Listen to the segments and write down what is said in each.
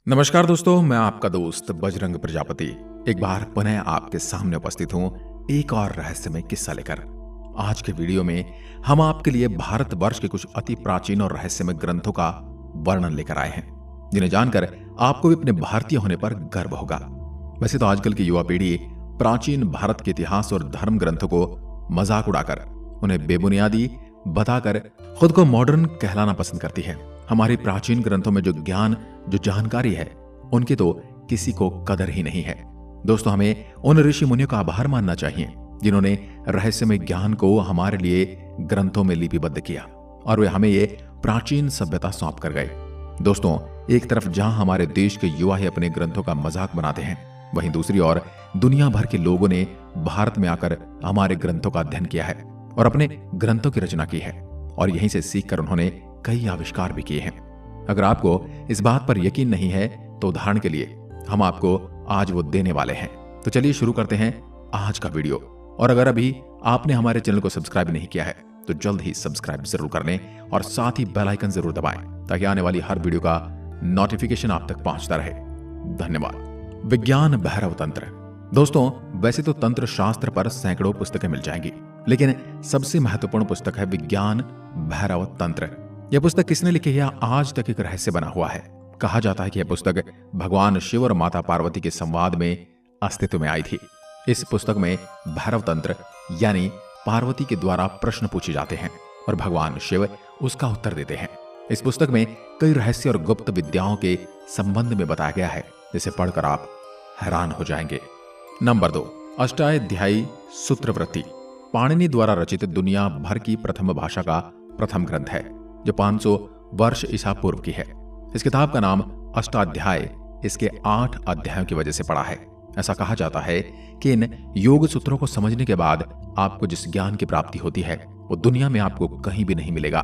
नमस्कार दोस्तों, मैं आपका दोस्त बजरंग प्रजापति एक बार पुनः आपके सामने उपस्थित हूं एक और रहस्यमय किस्सा लेकर। आज के वीडियो में हम आपके लिए भारतवर्ष के कुछ अति प्राचीन और रहस्यमय ग्रंथों का वर्णन लेकर आए हैं, जिन्हें जानकर आपको भी अपने भारतीय होने पर गर्व होगा। वैसे तो आजकल की युवा पीढ़ी प्राचीन भारत के इतिहास और धर्म ग्रंथों को मजाक उड़ाकर, उन्हें बेबुनियादी बताकर खुद को मॉडर्न कहलाना पसंद करती है। हमारे प्राचीन ग्रंथों में जो ज्ञान, जो जानकारी है, उनकी तो किसी को कदर ही नहीं है। दोस्तों, हमें उन ऋषि मुनियों का आभार मानना चाहिए जिन्होंने रहस्यमय ज्ञान को हमारे लिए ग्रंथों में लिपिबद्ध किया और वे हमें ये प्राचीन सभ्यता सौंप कर गए। दोस्तों, एक तरफ जहां हमारे देश के युवा ही अपने ग्रंथों का मजाक बनाते हैं, वहीं दूसरी ओर दुनिया भर के लोगों ने भारत में आकर हमारे ग्रंथों का अध्ययन किया है और अपने ग्रंथों की रचना की है, और यहीं से सीखकर उन्होंने कई आविष्कार भी किए हैं। अगर आपको इस बात पर यकीन नहीं है तो उदाहरण के लिए हम आपको आज वो देने वाले हैं। तो चलिए शुरू करते हैं आज का वीडियो। और अगर अभी आपने हमारे चैनल को सब्सक्राइब नहीं किया है तो जल्द ही सब्सक्राइब जरूर कर लें और साथ ही बेल आइकन जरूर दबाएं ताकि आने वाली हर वीडियो का नोटिफिकेशन आप तक पहुंचता रहे। धन्यवाद। विज्ञान भैरव तंत्र। दोस्तों, वैसे तो तंत्र शास्त्र पर सैकड़ों पुस्तकें मिल जाएंगी, लेकिन सबसे महत्वपूर्ण पुस्तक है विज्ञान भैरव तंत्र। यह पुस्तक किसने लिखी है, आज तक एक रहस्य बना हुआ है। कहा जाता है कि यह पुस्तक भगवान शिव और माता पार्वती के संवाद में अस्तित्व में आई थी। इस पुस्तक में भैरव तंत्र यानी पार्वती के द्वारा प्रश्न पूछे जाते हैं और भगवान शिव उसका उत्तर देते हैं। इस पुस्तक में कई रहस्य और गुप्त विद्याओं के संबंध में बताया गया है, जिसे पढ़कर आप हैरान हो जाएंगे। नंबर 2, अष्टाध्यायी सूत्रवृत्ति। पाणिनि द्वारा रचित दुनिया भर की प्रथम भाषा का प्रथम ग्रंथ है, जो 500 वर्ष ईसा पूर्व की है। इस किताब का नाम अष्टाध्याय इसके 8 अध्यायों की वजह से पड़ा है। ऐसा कहा जाता है कि इन योग सूत्रों को समझने के बाद आपको जिस ज्ञान की प्राप्ति होती है वो दुनिया में आपको कहीं भी नहीं मिलेगा।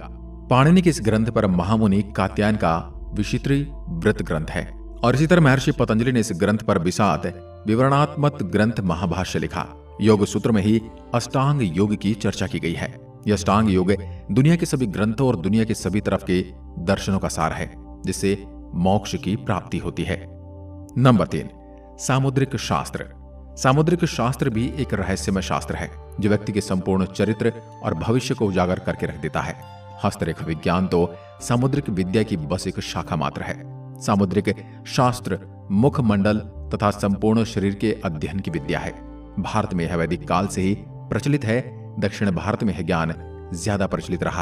पाणिनि के इस ग्रंथ पर महामुनि कात्यायन का विचित्री व्रत ग्रंथ है, और इसी तरह महर्षि पतंजलि ने इस ग्रंथ पर विसात विवरणात्मक ग्रंथ महाभाष्य लिखा। योग सूत्र में ही अष्टांग योग की चर्चा की गई है। यह अष्टांग योग दुनिया के सभी ग्रंथों और दुनिया के सभी तरफ के दर्शनों का सार है, जिससे मोक्ष की प्राप्ति होती है। नंबर 3, सामुद्रिक शास्त्र। सामुद्रिक शास्त्र भी एक रहस्यमय शास्त्र है जो व्यक्ति के संपूर्ण चरित्र और भविष्य को उजागर करके रख देता है। हस्तरेखा विज्ञान तो सामुद्रिक विद्या की बस एक शाखा मात्र है। सामुद्रिक शास्त्र मुखमंडल तथा संपूर्ण शरीर के अध्ययन की विद्या है। भारत में यह वैदिक काल से ही प्रचलित है। दक्षिण भारत में यह ज्ञान ज्यादा प्रचलित रहा है।